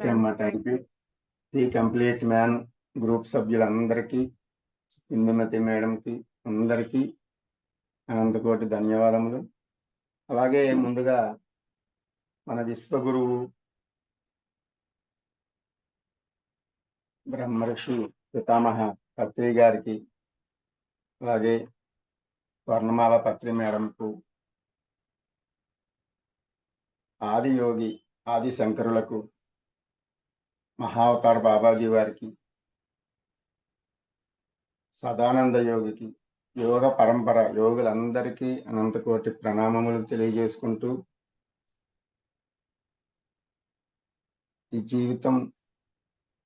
Okay అమ్మా, thank you. The complete man group సభ్యులందరికీ, ఇందుమతి మేడంకి అందరికీ అనంతకోటి ధన్యవాదములు. అలాగే ముందుగా మన విశ్వగురువు బ్రహ్మర్షి పితామహ పత్రి గారికి, అలాగే స్వర్ణమాల పత్రి మేడంకు, ఆది యోగి ఆది శంకరులకు, మహావతార్ బాబాజీ వారికి, సదానంద యోగికి, యోగ పరంపర యోగులందరికీ అనంతకోటి ప్రణామములు తెలియజేసుకుంటూ, ఈ జీవితం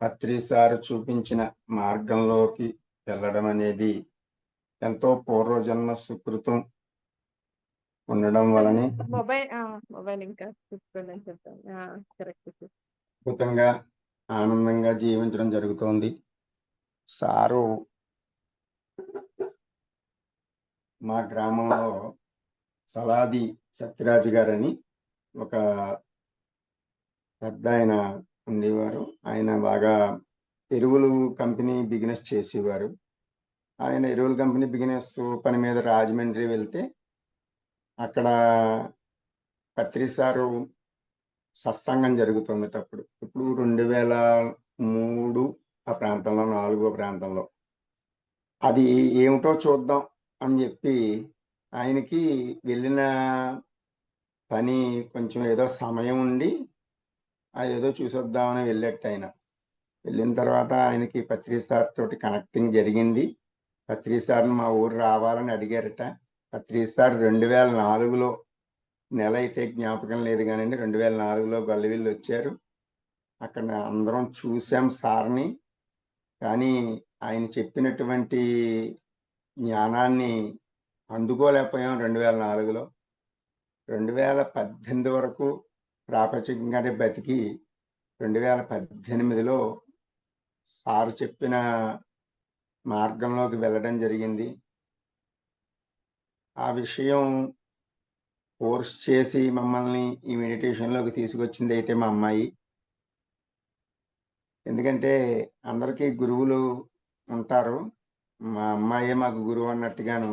పత్రి సార్ చూపించిన మార్గంలోకి వెళ్ళడం అనేది ఎంతో పూర్వజన్మ సుకృతం ఉండడం వలనే మొబైల్ ఇంకా చెప్తాను. కరెక్ట్. అద్భుతంగా ఆనందంగా జీవించడం జరుగుతోంది. సారు మా గ్రామంలో సలాది సత్యరాజు గారని ఒక పెద్ద ఆయన ఉండేవారు. ఆయన బాగా ఎరువులు కంపెనీ బిజినెస్ చేసేవారు. ఆయన ఎరువుల కంపెనీ బిజినెస్ పని మీద రాజమండ్రి వెళ్తే అక్కడ పత్రి సారు సత్సంగం జరుగుతుందటప్పుడు. ఇప్పుడు 2003 ఆ ప్రాంతంలో, 4 ప్రాంతంలో. అది ఏమిటో చూద్దాం అని చెప్పి ఆయనకి వెళ్ళిన పని కొంచెం ఏదో సమయం ఉండి అదేదో చూసొద్దామని వెళ్ళేట్టు ఆయన. వెళ్ళిన తర్వాత ఆయనకి పత్రి సార్ తోటి కనెక్టింగ్ జరిగింది. పత్రి సార్ని మా ఊరు రావాలని అడిగారట. పత్రి సార్ 2004లో నెల అయితే జ్ఞాపకం లేదు కానండి, 2004లో గొల్లవిల్లు వచ్చారు. అక్కడ అందరం చూసాం సార్ని. కానీ ఆయన చెప్పినటువంటి జ్ఞానాన్ని అందుకోలేకపోయాం 2004లో. 2018 వరకు ప్రాపంచికంగానే బతికి 2018లో సార్ చెప్పిన మార్గంలోకి వెళ్ళడం జరిగింది. ఆ విషయం ఫోర్స్ చేసి మమ్మల్ని ఈ మెడిటేషన్లోకి తీసుకొచ్చింది అయితే మా అమ్మాయి. ఎందుకంటే అందరికీ గురువులు ఉంటారు, మా అమ్మాయే మాకు గురువు అన్నట్టుగాను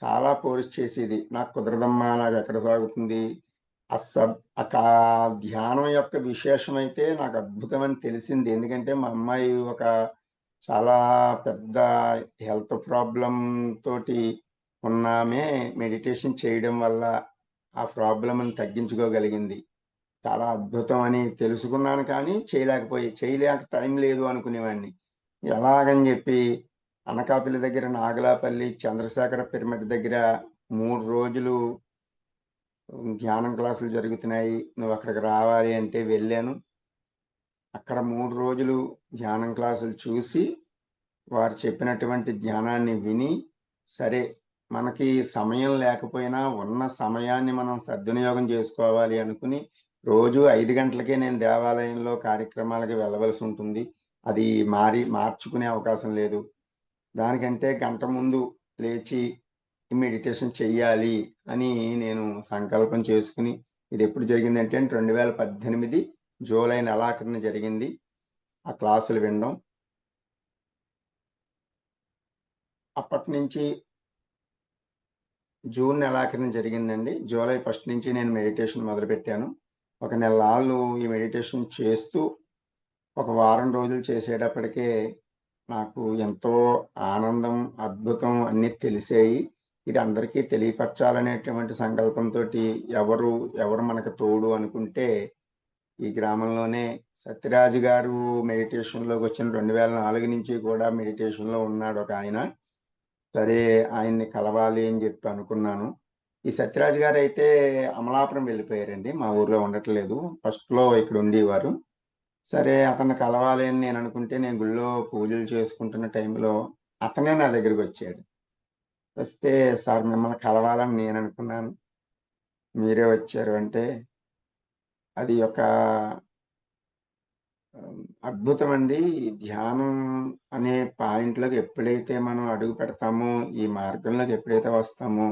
చాలా ఫోర్స్ చేసేది. నాకు కుదరదమ్మా, నాకు ఎక్కడ సాగుతుంది. ధ్యానం యొక్క విశేషం అయితే నాకు అద్భుతమని తెలిసింది. ఎందుకంటే మా అమ్మాయి ఒక చాలా పెద్ద హెల్త్ ప్రాబ్లం తోటి ఉన్నామే మెడిటేషన్ చేయడం వల్ల ఆ ప్రాబ్లంని తగ్గించుకోగలిగింది. చాలా అద్భుతం అని తెలుసుకున్నాను, కానీ చేయలేక టైం లేదు అనుకునేవాడిని. ఎలాగని చెప్పి అనకాపల్లి దగ్గర నాగలాపల్లి చంద్రశేఖర పిరమిడ్ దగ్గర 3 రోజులు ధ్యానం క్లాసులు జరుగుతున్నాయి, నువ్వు అక్కడికి రావాలి అంటే వెళ్ళాను. అక్కడ 3 రోజులు ధ్యానం క్లాసులు చూసి వారు చెప్పినటువంటి ధ్యానాన్ని విని, సరే మనకి సమయం లేకపోయినా ఉన్న సమయాన్ని మనం సద్వినియోగం చేసుకోవాలి అనుకుని రోజు 5 గంటలకే నేను దేవాలయంలో కార్యక్రమాలకి వెళ్ళవలసి ఉంటుంది. అది మార్చుకునే అవకాశం లేదు. దానికంటే గంట ముందు లేచి మెడిటేషన్ చెయ్యాలి అని నేను సంకల్పం చేసుకుని, ఇది ఎప్పుడు జరిగిందంటే 2018 జూలై నెలాఖరున జరిగింది ఆ క్లాసులు వినడం. అప్పటి నుంచి జూన్ నెలాఖరున జరిగిందండి. జూలై 1 నుంచి నేను మెడిటేషన్ మొదలుపెట్టాను. ఒక నెలలు ఈ మెడిటేషన్ చేస్తూ ఒక వారం రోజులు చేసేటప్పటికే నాకు ఎంతో ఆనందం, అద్భుతం అన్నీ తెలిసాయి. ఇది అందరికీ తెలియపరచాలనేటువంటి సంకల్పంతో ఎవరు మనకు తోడు అనుకుంటే ఈ గ్రామంలోనే సత్యరాజు గారు మెడిటేషన్లోకి వచ్చిన 2004 నుంచి కూడా మెడిటేషన్లో ఉన్నాడు ఒక ఆయన. సరే ఆయన్ని కలవాలి అని చెప్పి అనుకున్నాను. ఈ సత్యరాజు గారు అయితే అమలాపురం వెళ్ళిపోయారండి, మా ఊర్లో ఉండట్లేదు. ఫస్ట్లో ఇక్కడ ఉండేవారు. సరే అతన్ని కలవాలి అని నేను అనుకుంటే, నేను గుళ్ళో పూజలు చేసుకుంటున్న టైంలో అతనే నా దగ్గరికి వచ్చాడు. వస్తే, సార్ మిమ్మల్ని కలవాలని నేను అనుకున్నాను, మీరే వచ్చారు అంటే అది ఒక అద్భుతం అండి. ధ్యానం అనే పాయింట్లోకి ఎప్పుడైతే మనం అడుగు పెడతామో, ఈ మార్గంలోకి ఎప్పుడైతే వస్తామో,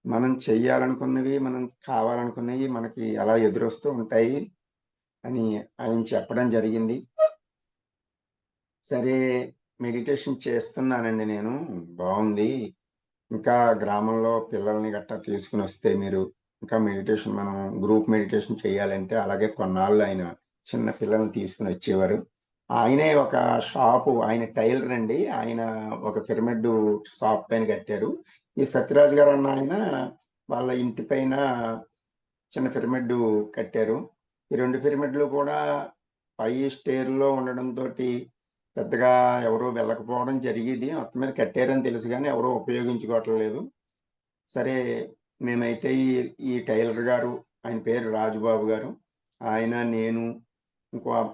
మనం చెయ్యాలనుకున్నవి, మనం కావాలనుకున్నవి మనకి అలా ఎదురొస్తూ ఉంటాయి. అని ఆయన చెప్పడం జరిగింది. సరే, మెడిటేషన్ చేస్తున్నానండి నేను. బాగుంది. ఇంకా గ్రామంలో పిల్లల్ని గట్టా తీసుకుని వస్తే మీరు ఇంకా మెడిటేషన్ మనం గ్రూప్ మెడిటేషన్ చేయాలంటే అలాగే కొన్నాళ్ళు ఆయన చిన్న పిల్లల్ని తీసుకుని వచ్చేవారు. ఆయనే ఒక షాపు, ఆయన టైలర్ అండి. ఆయన ఒక పిరమిడ్ షాప్ పైన కట్టారు. ఈ సత్యరాజు గారు అన్న ఆయన వాళ్ళ ఇంటి పైన చిన్న పిరమిడ్ కట్టారు. ఈ 2 పిరమిడ్లు కూడా పై స్టేర్‌లో ఉండడంతో పెద్దగా ఎవరు వెళ్ళకపోవడం జరిగేది. మొత్తం మీద కట్టారని తెలుసు కానీ ఎవరు ఉపయోగించుకోవట్లేదు. సరే, మేమైతే ఈ టైలర్ గారు, ఆయన పేరు రాజుబాబు గారు, ఆయన, నేను,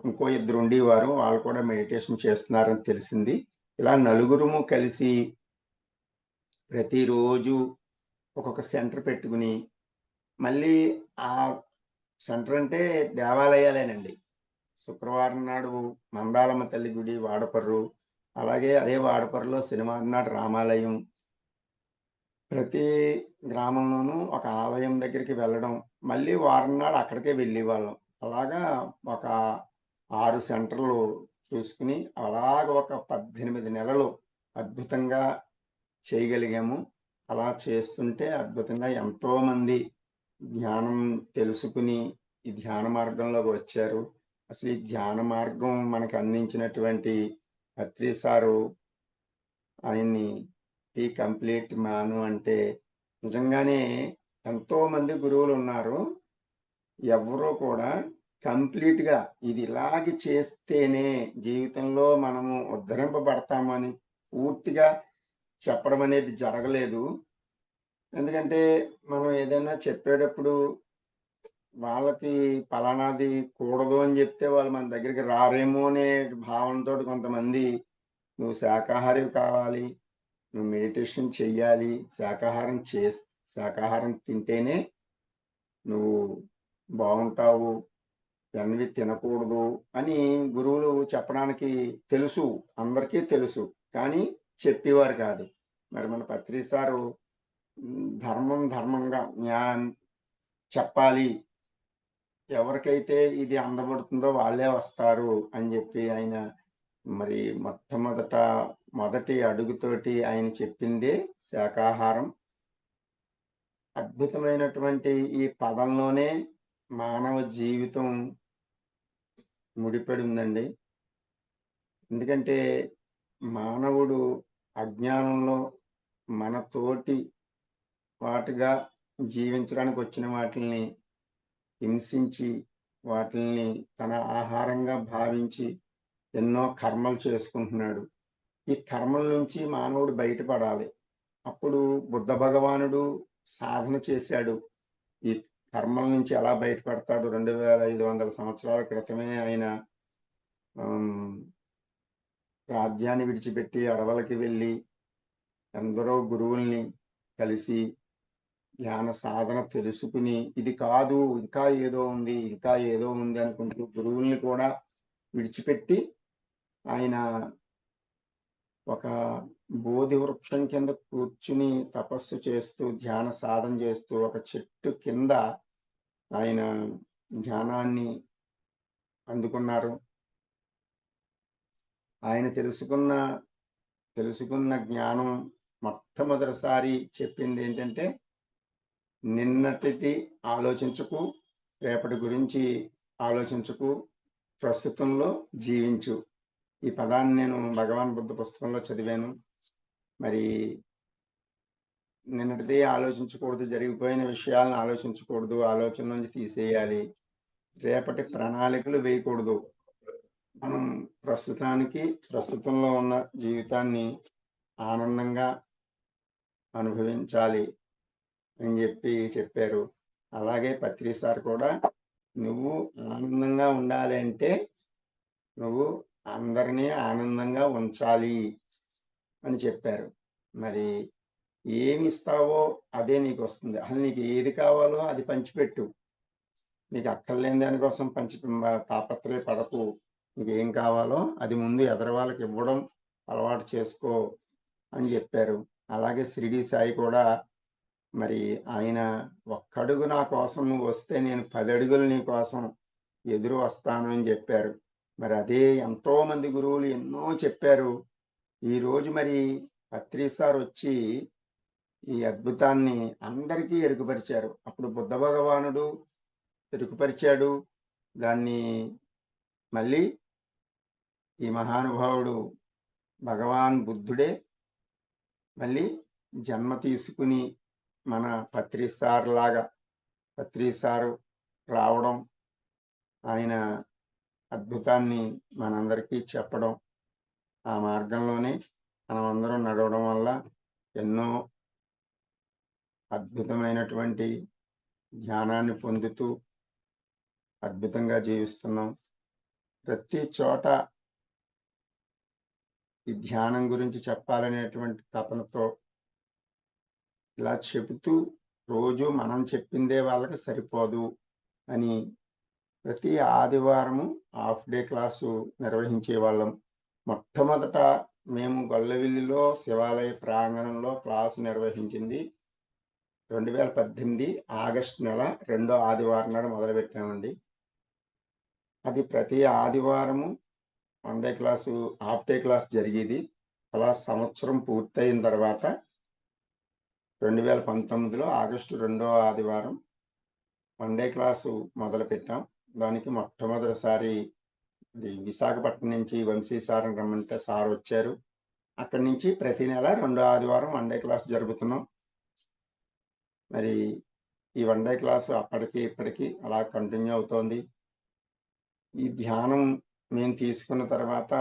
ఇంకో ఇద్దరు ఉండేవారు. వాళ్ళు కూడా మెడిటేషన్ చేస్తున్నారని తెలిసింది. ఇలా నలుగురుము కలిసి ప్రతిరోజు ఒక్కొక్క సెంటర్ పెట్టుకుని, మళ్ళీ ఆ సెంటర్ అంటే దేవాలయాలేనండి. శుక్రవారం నాడు మందాలమ్మ తల్లి గుడి వాడపర్రు, అలాగే అదే వాడపర్రులో శనివారం నాడు రామాలయం. ప్రతి గ్రామంలోనూ ఒక ఆలయం దగ్గరికి వెళ్ళడం, మళ్ళీ వారం నాడు అక్కడికే వెళ్ళేవాళ్ళం. అలాగా ఒక 6 సెంటర్లు చూసుకుని అలాగ ఒక 18 నెలలు అద్భుతంగా చేయగలిగాము. అలా చేస్తుంటే అద్భుతంగా ఎంతోమంది ధ్యానం తెలుసుకుని ఈ ధ్యాన మార్గంలోకి వచ్చారు. అసలు ఈ ధ్యాన మార్గం మనకు అందించినటువంటి అత్రి సారు, ఆయన్ని ది కంప్లీట్ మ్యాను అంటే నిజంగానే ఎంతోమంది గురువులు ఉన్నారు. ఎవరూ కూడా కంప్లీట్‌గా ఇది ఇలాగే చేస్తేనే జీవితంలో మనము ఉద్ధరింపబడతామని పూర్తిగా చెప్పడం అనేది జరగలేదు. ఎందుకంటే మనం ఏదైనా చెప్పేటప్పుడు వాళ్ళకి పలానాది కూడదు అని చెప్తే వాళ్ళు మన దగ్గరికి రారేమో అనే భావనతోటి కొంతమంది నువ్వు శాకాహారివి కావాలి, నువ్వు మెడిటేషన్ చెయ్యాలి, శాకాహారం తింటేనే నువ్వు బాగుంటావు, ఇవన్నీ తినకూడదు అని గురువులు చెప్పడానికి తెలుసు, అందరికీ తెలుసు. కానీ చెప్పేవారు కాదు. మరి మన పత్రి సారు ధర్మంగా చెప్పాలి, ఎవరికైతే ఇది అందబడుతుందో వాళ్ళే వస్తారు అని చెప్పి ఆయన మరి మొదటి అడుగుతోటి ఆయన చెప్పిందే శాకాహారం. అద్భుతమైనటువంటి ఈ పదంలోనే మానవ జీవితం ముడిపడి ఉందండి. ఎందుకంటే మానవుడు అజ్ఞానంలో మనతోటి వాటిగా జీవించడానికి వచ్చిన వాటిల్ని హింసించి, వాటిల్ని తన ఆహారంగా భావించి ఎన్నో కర్మలు చేసుకుంటున్నాడు. ఈ కర్మల నుంచి మానవుడు బయటపడాలి. అప్పుడు బుద్ధ భగవానుడు సాధన చేశాడు. ఈ కర్మల నుంచి ఎలా బయటపడతాడు? 2500 సంవత్సరాల క్రితమే ఆయన రాజ్యాన్ని విడిచిపెట్టి అడవులకి వెళ్ళి ఎందరో గురువుల్ని కలిసి ధ్యాన సాధన తెలుసుకుని ఇది కాదు ఇంకా ఏదో ఉంది అనుకుంటూ గురువుల్ని కూడా విడిచిపెట్టి ఆయన ఒక బోధి వృక్షం కింద కూర్చుని తపస్సు చేస్తూ ధ్యాన సాధన చేస్తూ ఒక చెట్టు కింద ఆయన ధ్యానాన్ని అందుకున్నారు. ఆయన తెలుసుకున్న జ్ఞానం మొట్టమొదటిసారి చెప్పింది ఏంటంటే, నిన్నటిది ఆలోచించకు, రేపటి గురించి ఆలోచించకు, ప్రస్తుతంలో జీవించు. ఈ పదాన్ని నేను భగవాన్ బుద్ధ పుస్తకంలో చదివాను. మరి నిన్నటిది ఆలోచించకూడదు, జరిగిపోయిన విషయాలను ఆలోచించకూడదు, ఆలోచన నుంచి తీసేయాలి, రేపటి ప్రణాళికలు వేయకూడదు. మనం ప్రస్తుతంలో ఉన్న జీవితాన్ని ఆనందంగా అనుభవించాలి అని చెప్పారు. అలాగే పత్రి సార్ కూడా నువ్వు ఆనందంగా ఉండాలి అంటే నువ్వు అందరినీ ఆనందంగా ఉంచాలి అని చెప్పారు. మరి ఏమి ఇస్తావో అదే నీకు వస్తుంది. అసలు నీకు ఏది కావాలో అది పంచిపెట్టు. నీకు అక్కర్లేని దానికోసం తాపత్రయపడకు. నీకు ఏం కావాలో అది ముందు ఎదరి వాళ్ళకి ఇవ్వడం అలవాటు చేసుకో అని చెప్పారు. అలాగే షిరిడి సాయి కూడా మరి ఆయన ఒక్కడుగు నా కోసం నువ్వు వస్తే నేను 10 అడుగులు నీ కోసం ఎదురు వస్తాను అని చెప్పారు. మరి అదే ఎంతో మంది గురువులు ఎన్నో చెప్పారు. ఈరోజు మరి పత్రి సార్ వచ్చి ఈ అద్భుతాన్ని అందరికీ ఎరుగుపరిచారు. అప్పుడు బుద్ధ భగవానుడు ఎరుగుపరిచాడు. దాన్ని మళ్ళీ ఈ మహానుభావుడు భగవాన్ బుద్ధుడే మళ్ళీ జన్మ తీసుకుని మన పత్రి సార్ లాగా పత్రి సారు రావడం, ఆయన అద్భుతాన్ని మనందరికీ చెప్పడం, ఆ మార్గంలోనే మనమందరం నడవడం వల్ల ఎన్నో అద్భుతమైనటువంటి ధ్యానాన్ని పొందుతూ అద్భుతంగా జీవిస్తున్నాం. ప్రతి చోట ఈ ధ్యానం గురించి చెప్పాలనేటువంటి తపనతో ఇలా చెబుతూ రోజు మనం చెప్పిందే వాళ్ళకి సరిపోదు అని ప్రతి ఆదివారము హాఫ్ డే క్లాసు నిర్వహించే వాళ్ళం. మొట్టమొదట మేము గొల్లవిల్లిలో శివాలయ ప్రాంగణంలో క్లాసు నిర్వహించింది 2018 ఆగస్టు నెల 2వ ఆదివారం నాడు మొదలుపెట్టామండి. అది ప్రతి ఆదివారము one day class half day class జరిగేది. అలా సంవత్సరం పూర్తయిన తర్వాత 2019లో ఆగస్టు 2వ ఆదివారం వన్ డే క్లాసు మొదలుపెట్టాం. దానికి మొట్టమొదటిసారి విశాఖపట్నం నుంచి వంశీ సార్ రమ్మంటే సార్ వచ్చారు. అక్కడి నుంచి ప్రతి నెల 2వ ఆదివారం వన్ డే క్లాస్ జరుపుతున్నాం. మరి ఈ వన్ డే క్లాసు అప్పటికి ఇప్పటికి అలా కంటిన్యూ అవుతోంది. ఈ ధ్యానం మేము తీసుకున్న తర్వాత,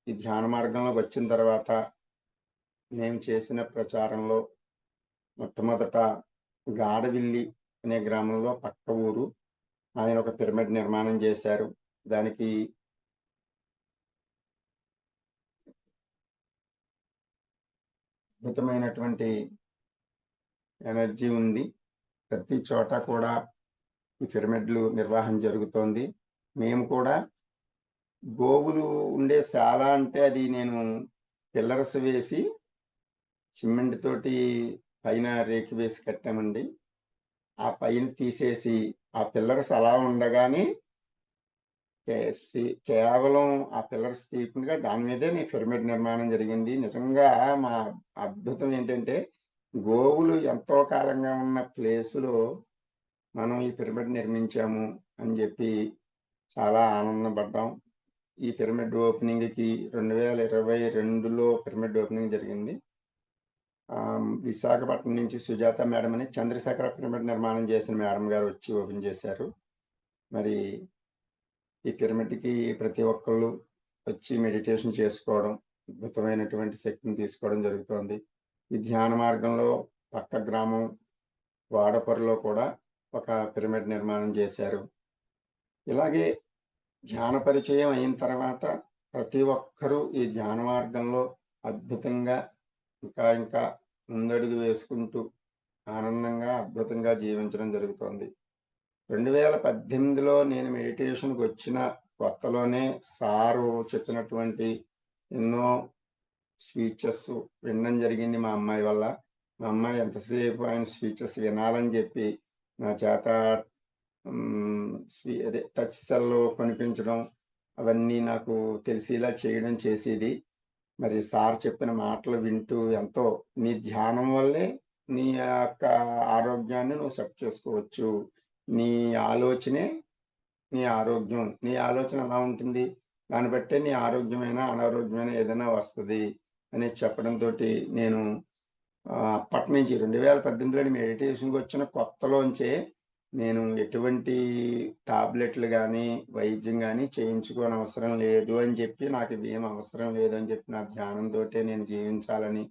ఈ ధ్యాన మార్గంలోకి వచ్చిన తర్వాత మేము చేసిన ప్రచారంలో మొట్టమొదట గాడవిల్లి అనే గ్రామంలో పక్క ఊరు ఆయన ఒక పిరమిడ్ నిర్మాణం చేశారు. దానికి అద్భుతమైనటువంటి ఎనర్జీ ఉంది. ప్రతి చోట కూడా ఈ పిరమిడ్లు నిర్వహణ జరుగుతోంది. మేము కూడా గోవులు ఉండే శాల అంటే అది నేను పిల్లర్స్ వేసి సిమెంట్ తోటి పైన రేకు వేసి కట్టామండి. ఆ పైన తీసేసి ఆ పిల్లర్స్ అలా ఉండగానే కేవలం ఆ పిల్లర్స్ తీయకుండా దాని మీదే నీ పిరమిడ్ నిర్మాణం జరిగింది. నిజంగా మా అద్భుతం ఏంటంటే గోవులు ఎంతో కాలంగా ఉన్న ప్లేసులో మనం ఈ పిరమిడ్ నిర్మించాము అని చెప్పి చాలా ఆనందపడ్డాం. ఈ పిరమిడ్ ఓపెనింగ్కి 2022లో పిరమిడ్ ఓపెనింగ్ జరిగింది. విశాఖపట్నం నుంచి సుజాత మేడం అని చంద్రశేఖర పిరమిడ్ నిర్మాణం చేసిన మేడం గారు వచ్చి ఓపెన్ చేశారు. మరి ఈ పిరమిడ్కి ప్రతి ఒక్కళ్ళు వచ్చి మెడిటేషన్ చేసుకోవడం, అద్భుతమైనటువంటి శక్తిని తీసుకోవడం జరుగుతోంది. ఈ ధ్యాన మార్గంలో పక్క గ్రామం వాడపర్లో కూడా ఒక పిరమిడ్ నిర్మాణం చేశారు. ఇలాగే ధ్యాన పరిచయం అయిన తర్వాత ప్రతి ఒక్కరూ ఈ ధ్యాన మార్గంలో అద్భుతంగా ఇంకా ముందడుగు వేసుకుంటూ ఆనందంగా అద్భుతంగా జీవించడం జరుగుతోంది. 2018లో నేను మెడిటేషన్కి వచ్చిన కొత్తలోనే సారు చెప్పినటువంటి ఎన్నో స్పీచెస్ వినడం జరిగింది మా అమ్మాయి వల్ల. మా అమ్మాయి ఎంతసేపు ఆయన స్పీచెస్ వినాలని చెప్పి నా చేత టచ్ సెల్ కొనిపించడం, అవన్నీ నాకు తెలిసేలా చేయడం చేసేది. మరి సార్ చెప్పిన మాటలు వింటూ ఎంతో నీ ధ్యానం వల్లే నీ యొక్క ఆరోగ్యాన్ని నువ్వు సెట్ చేసుకోవచ్చు. నీ ఆలోచనే నీ ఆరోగ్యం. నీ ఆలోచన ఎలా ఉంటుంది, దాన్ని బట్టే నీ ఆరోగ్యమైన అనారోగ్యమైన ఏదైనా వస్తుంది అని చెప్పడంతో నేను అప్పటి నుంచి 2018లో మెడిటేషన్కి వచ్చిన కొత్తలోంచే నేను ఎటువంటి టాబ్లెట్లు కానీ వైద్యం కానీ చేయించుకోని అవసరం లేదు అని చెప్పి, నాకు ఇది ఏం అవసరం లేదు అని చెప్పి నా ధ్యానంతో నేను జీవించాలని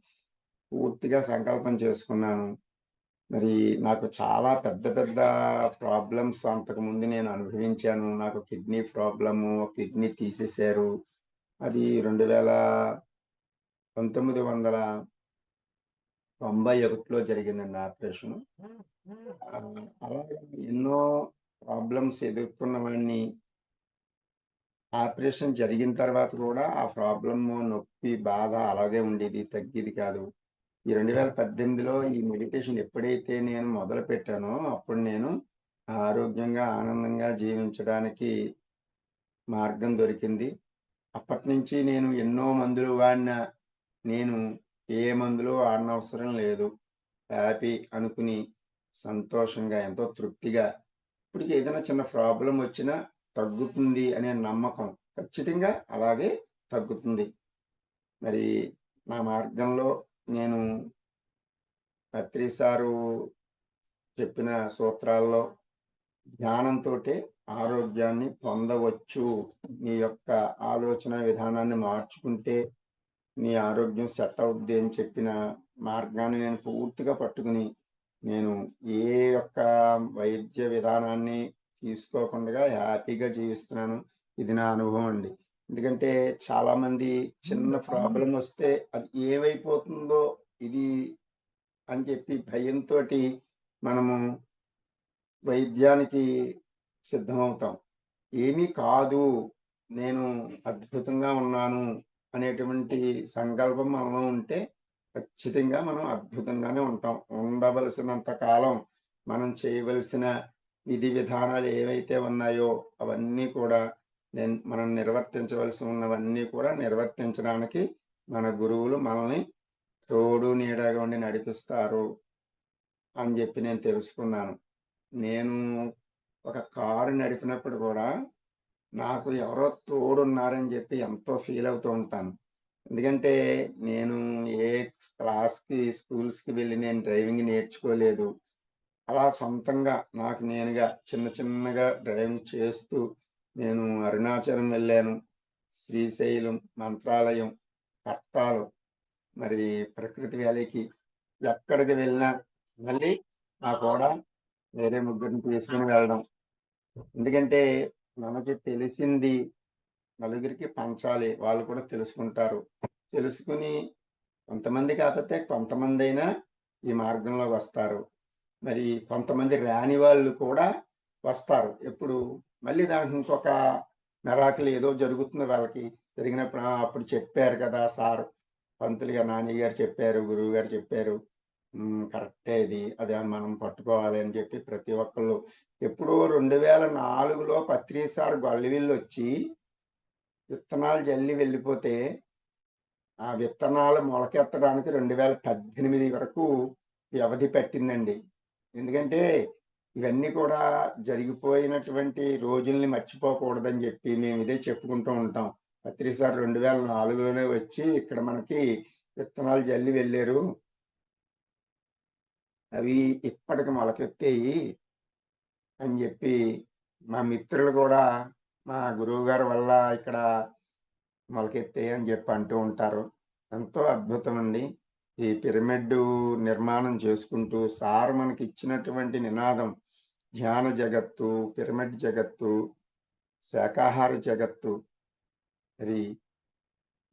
పూర్తిగా సంకల్పం చేసుకున్నాను. మరి నాకు చాలా పెద్ద పెద్ద ప్రాబ్లమ్స్ అంతకుముందు నేను అనుభవించాను. నాకు కిడ్నీ ప్రాబ్లము, కిడ్నీ తీసేశారు. అది 1991లో జరిగిందండి ఆపరేషను. అలాగే ఎన్నో ప్రాబ్లమ్స్ ఎదుర్కొన్న వాడిని. ఆపరేషన్ జరిగిన తర్వాత కూడా ఆ ప్రాబ్లము, నొప్పి, బాధ అలాగే ఉండేది, తగ్గేది కాదు. ఈ 2018లో ఈ మెడిటేషన్ ఎప్పుడైతే నేను మొదలుపెట్టానో అప్పుడు నేను ఆరోగ్యంగా, ఆనందంగా జీవించడానికి మార్గం దొరికింది. అప్పటినుంచి నేను ఎన్నో మందులు వాడినా, నేను ఏ మందులు వాడనవసరం లేదు. హ్యాపీ అనుకుని, సంతోషంగా, ఎంతో తృప్తిగా ఇప్పటికి ఏదైనా చిన్న ప్రాబ్లమ్ వచ్చినా తగ్గుతుంది అనే నమ్మకం. ఖచ్చితంగా అలాగే తగ్గుతుంది. మరి నా మార్గంలో నేను పత్రి సారు చెప్పిన సూత్రాల్లో ధ్యానంతోటే ఆరోగ్యాన్ని పొందవచ్చు. నీ యొక్క ఆలోచన విధానాన్ని మార్చుకుంటే నీ ఆరోగ్యం సెట్ అవుద్ది అని చెప్పిన మార్గాన్ని నేను పూర్తిగా పట్టుకుని, నేను ఏ యొక్క వైద్య విధానాన్ని తీసుకోకుండా హ్యాపీగా జీవిస్తున్నాను. ఇది నా అనుభవం అండి. ఎందుకంటే చాలామంది చిన్న ప్రాబ్లమ్ వస్తే అది ఏమైపోతుందో ఇది అని చెప్పి భయంతోటి మనము వైద్యానికి సిద్ధమవుతాం. ఏమీ కాదు, నేను అద్భుతంగా ఉన్నాను అనేటువంటి సంకల్పం మనలో ఉంటే ఖచ్చితంగా మనం అద్భుతంగానే ఉంటాం. ఉండవలసినంత కాలం మనం చేయవలసిన విధి విధానాలు ఏవైతే ఉన్నాయో అవన్నీ కూడా మనం నిర్వర్తించవలసి ఉన్నవన్నీ కూడా నిర్వర్తించడానికి మన గురువులు మనల్ని తోడు నీడగా ఉండి నడిపిస్తారు అని చెప్పి నేను తెలుసుకున్నాను. నేను ఒక కారు నడిపినప్పుడు కూడా నాకు ఎవరో తోడున్నారని చెప్పి ఎంతో ఫీల్ అవుతూ ఉంటాను. ఎందుకంటే నేను ఏ క్లాస్‌కి, స్కూల్స్‌కి వెళ్ళి నేను డ్రైవింగ్ నేర్చుకోలేదు. అలా సొంతంగా నాకు నేనుగా చిన్న చిన్నగా డ్రైవింగ్ చేస్తూ నేను అరుణాచలం వెళ్ళాను. శ్రీశైలం, మంత్రాలయం, కర్తాలు, మరి ప్రకృతి వ్యాలీకి ఎక్కడికి వెళ్ళినా మళ్ళీ నా కూడా వేరే ముగ్గురిని తీసుకొని వెళ్ళడం. ఎందుకంటే మనకి తెలిసింది నలుగురికి పంచాలి. వాళ్ళు కూడా తెలుసుకుంటారు. తెలుసుకుని కొంతమంది కాకపోతే కొంతమందైనా ఈ మార్గంలోకి వస్తారు. మరి కొంతమంది రాని వాళ్ళు కూడా వస్తారు. ఎప్పుడు మళ్ళీ దానికి ఇంకొక మిరాకిల్ ఏదో జరుగుతుంది వాళ్ళకి. జరిగినప్పుడు అప్పుడు చెప్పారు కదా సార్, పంతులు గారు, నాని గారు చెప్పారు, గురువు గారు చెప్పారు. కరెక్టే ఇది. అది మనం పట్టుకోవాలి అని చెప్పి ప్రతి ఒక్కళ్ళు ఎప్పుడో 2004లో పత్రి సార్ గొల్లవీళ్ళొచ్చి విత్తనాలు జల్లి వెళ్ళిపోతే, ఆ విత్తనాలు మొలకెత్తడానికి 2018 వరకు వ్యవధి పట్టిందండి. ఎందుకంటే ఇవన్నీ కూడా జరిగిపోయినటువంటి రోజుల్ని మర్చిపోకూడదని చెప్పి మేము ఇదే చెప్పుకుంటూ ఉంటాం. పత్రి సార్ 2004లోనే వచ్చి ఇక్కడ మనకి విత్తనాలు జల్లి వెళ్ళారు. అవి ఇప్పటికి మొలకెత్తాయి అని చెప్పి మా మిత్రులు కూడా మా గురువుగారి వల్ల ఇక్కడ మొలకెత్తాయి అని చెప్పి అంటూ ఉంటారు. ఎంతో అద్భుతం అండి. ఈ పిరమిడ్ నిర్మాణం చేసుకుంటూ సార్ మనకి ఇచ్చినటువంటి నినాదం ధ్యాన జగత్తు, పిరమిడ్ జగత్తు, శాకాహార జగత్తు, మరి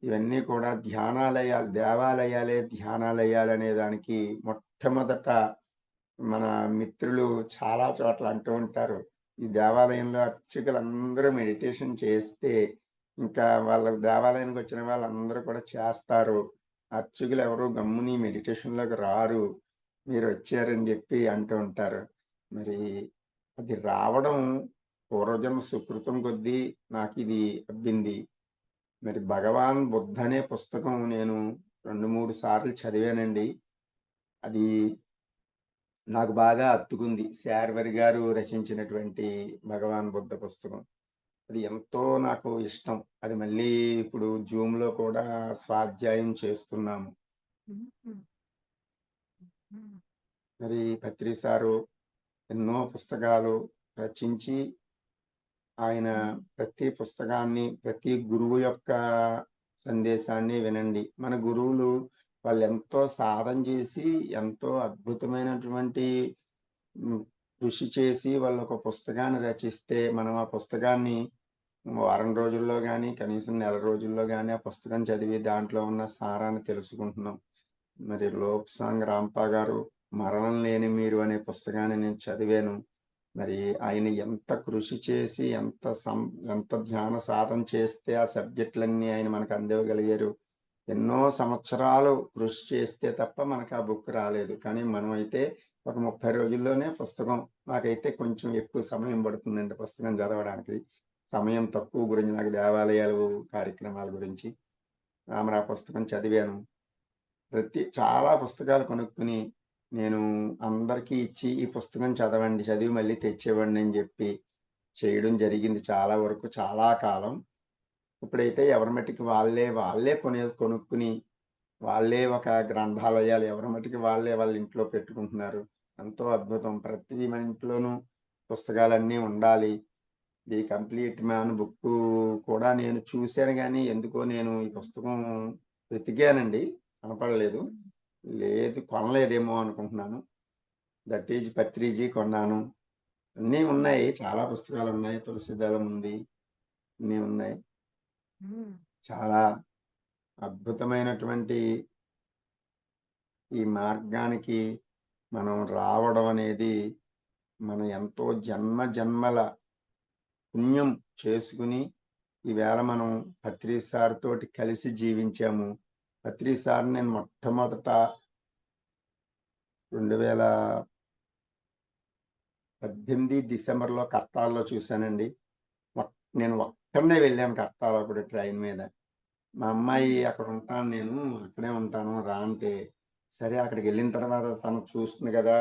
ఇవన్నీ కూడా ధ్యానాలయాలు, దేవాలయాలే ధ్యానాలయాలు అనే దానికి మొట్టమొదట మన మిత్రులు చాలా చోట్ల అంటూ ఉంటారు. ఈ దేవాలయంలో అర్చకులందరూ మెడిటేషన్ చేస్తే ఇంకా వాళ్ళ దేవాలయానికి వచ్చిన వాళ్ళందరూ కూడా చేస్తారు. అర్చకులు ఎవరు గమ్ముని మెడిటేషన్‌లోకి రారు. మీరు వచ్చారని చెప్పి అంటూ ఉంటారు. మరి అది రావడం పూర్వజన్మ సుకృతం కొద్దీ నాకిది అబ్బింది. మరి భగవాన్ బుద్ధ అనే పుస్తకం నేను 2, 3 సార్లు చదివానండి. అది నాకు బాగా హత్తుకుంది. శార్వరి గారు రచించినటువంటి భగవాన్ బుద్ధ పుస్తకం. అది ఎంతో నాకు ఇష్టం. అది మళ్ళీ ఇప్పుడు జూమ్‌లో కూడా స్వాధ్యాయం చేస్తున్నాము. మరి పత్రి సారు ఎన్నో పుస్తకాలు రచించి ఆయన ప్రతి పుస్తకాన్ని, ప్రతి గురువు యొక్క సందేశాన్ని వినండి. మన గురువులు వాళ్ళెంతో సాధన చేసి, ఎంతో అద్భుతమైనటువంటి కృషి చేసి వాళ్ళొక పుస్తకాన్ని రచిస్తే, మనం ఆ పుస్తకాన్ని వారం రోజుల్లో గానీ, కనీసం నెల రోజుల్లో గానీ ఆ పుస్తకం చదివి దాంట్లో ఉన్న సారాన్ని తెలుసుకుంటున్నాం. మరి లోప్సాంగ్ రాంపా గారు 'మరణం లేని మీరు' అనే పుస్తకాన్ని నేను చదివాను. మరి ఆయన ఎంత కృషి చేసి, ఎంత ధ్యాన సాధన చేస్తే ఆ సబ్జెక్టులన్నీ ఆయన మనకు అందివ్వగలిగారు. ఎన్నో సంవత్సరాలు కృషి చేస్తే తప్ప మనకు ఆ బుక్ రాలేదు. కానీ మనమైతే ఒక 30 రోజుల్లోనే పుస్తకం నాకైతే కొంచెం ఎక్కువ సమయం పడుతుందండి పుస్తకం చదవడానికి. సమయం తక్కువ గురించి నాకు దేవాలయాలు కార్యక్రమాల గురించి. మరి ఆ పుస్తకం చదివాను. చాలా పుస్తకాలు కొనుక్కొని నేను అందరికీ ఇచ్చి, ఈ పుస్తకం చదవండి, చదివి మళ్ళీ తెచ్చివ్వండి అని చెప్పి చేయడం జరిగింది చాలా వరకు, చాలా కాలం. ఇప్పుడైతే ఎవరి మట్టికి వాళ్ళే కొనుక్కుని వాళ్ళే ఒక గ్రంథాలయాలు ఎవరి మట్టుకి వాళ్ళే వాళ్ళ ఇంట్లో పెట్టుకుంటున్నారు. ఎంతో అద్భుతం. ప్రతి మన ఇంట్లోనూ పుస్తకాలన్నీ ఉండాలి. ది కంప్లీట్ మ్యాన్ బుక్ కూడా నేను చూశాను, కానీ ఎందుకో నేను ఈ పుస్తకం వెతికానండి, కనపడలేదు. లేదు, కొనలేదేమో అనుకుంటున్నాను. దట్ ఈజ్ పత్రిజీ కొన్నాను. అన్నీ ఉన్నాయి, చాలా పుస్తకాలు ఉన్నాయి. తులసిదళం ఉంది, అన్నీ ఉన్నాయి. చాలా అద్భుతమైనటువంటి ఈ మార్గానికి మనం రావడం అనేది మనం ఎంతో జన్మల పుణ్యం చేసుకుని ఈవేళ మనం పత్రి సార్ తోటి కలిసి జీవించాము. పత్రి సార్ నేను మొట్టమొదట 2018 డిసెంబర్లో కర్తాల్లో చూశానండి. నేను ఒక్కడనే వెళ్ళాను కర్తాలో అప్పుడు ట్రైన్ మీద. మా అమ్మాయి అక్కడ ఉంటాను, నేను అక్కడే ఉంటాను రా అంటే, సరే అక్కడికి వెళ్ళిన తర్వాత తను చూస్తుంది కదా,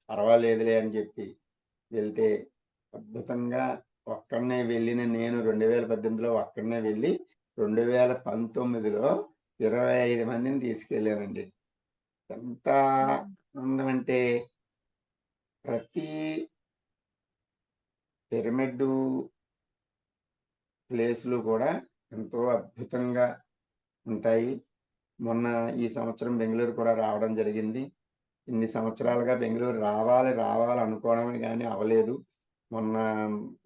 పర్వాలేదులే అని చెప్పి వెళ్తే అద్భుతంగా ఒక్కడనే వెళ్ళిన నేను 2018లో ఒక్కడనే వెళ్ళి 2019లో 25 మందిని తీసుకెళ్ళానండి. ఎంత ఆనందం అంటే ప్రతి పిరమిడ్ ప్లేస్లు కూడా ఎంతో అద్భుతంగా ఉంటాయి. మొన్న ఈ సంవత్సరం బెంగళూరు కూడా రావడం జరిగింది. ఇన్ని సంవత్సరాలుగా బెంగళూరు రావాలి అనుకోవడమే కానీ అవ్వలేదు. మొన్న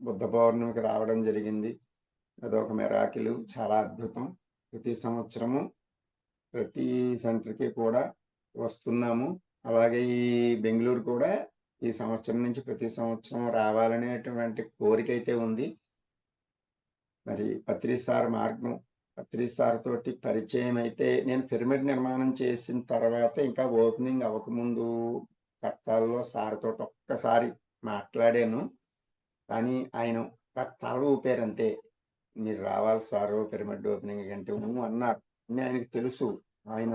బుద్ధ పౌర్ణమికి రావడం జరిగింది. అదొక మిరాకిల్, చాలా అద్భుతం. ప్రతి సంవత్సరము ప్రతి సెంటర్కి కూడా వస్తున్నాము. అలాగే ఈ బెంగళూరు కూడా ఈ సంవత్సరం నుంచి ప్రతి సంవత్సరం రావాలనేటువంటి కోరిక అయితే ఉంది. మరి పత్రి సార్ మార్గం, పత్రి సార్ తోటి పరిచయం అయితే నేను పిరమిడ్ నిర్మాణం చేసిన తర్వాత ఇంకా ఓపెనింగ్ అవ్వకముందు కర్తాల్లో సార్ తోటి ఒక్కసారి మాట్లాడాను. కానీ ఆయన తల ఊపారు అంతే. మీరు రావాలి సారు పిరమిడ్ ఓపెనింగ్ అంటే అన్నారు. అని ఆయనకు తెలుసు. ఆయన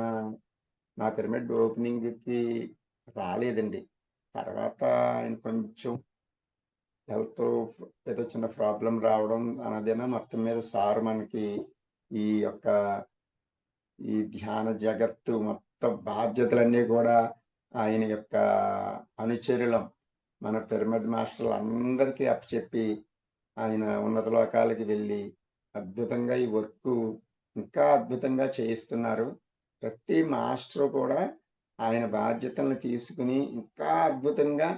నా పిరమిడ్ ఓపెనింగ్కి రాలేదండి. తర్వాత ఆయన కొంచెం హెల్త్ ఏదో చిన్న ప్రాబ్లం రావడం అన్నదేనా మొత్తం మీద సార్ మనకి ఈ యొక్క ఈ ధ్యాన జగత్తు మొత్తం బాధ్యతలన్నీ కూడా ఆయన యొక్క అనుచరులం మన పిరమిడ్ మాస్టర్లు అందరికీ అప్పచెప్పి ఆయన ఉన్నత లోకాలకి వెళ్ళి అద్భుతంగా ఈ వర్క్ ఇంకా అద్భుతంగా చేయిస్తున్నారు. ప్రతి మాస్టర్ కూడా ఆయన బాధ్యతలను తీసుకుని ఇంకా అద్భుతంగా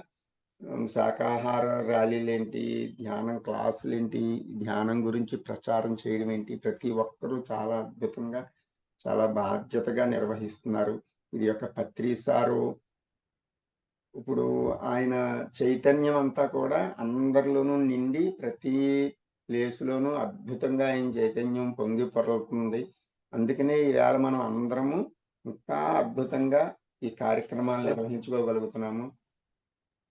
శాకాహార ర్యాలీలేంటి, ధ్యానం క్లాసులేంటి, ధ్యానం గురించి ప్రచారం చేయడం ఏంటి, ప్రతి ఒక్కరూ చాలా అద్భుతంగా చాలా బాధ్యతగా నిర్వహిస్తున్నారు. ఇది ఒక పత్రి సారు ఇప్పుడు ఆయన చైతన్యం అంతా కూడా అందరిలోనూ నిండి ప్రతి ప్లేస్లోనూ అద్భుతంగా ఆయన చైతన్యం పొంగి పొరలుతుంది. అందుకనే ఈవేళ మనం అందరము ఇంకా అద్భుతంగా ఈ కార్యక్రమాలు నిర్వహించుకోగలుగుతున్నాము.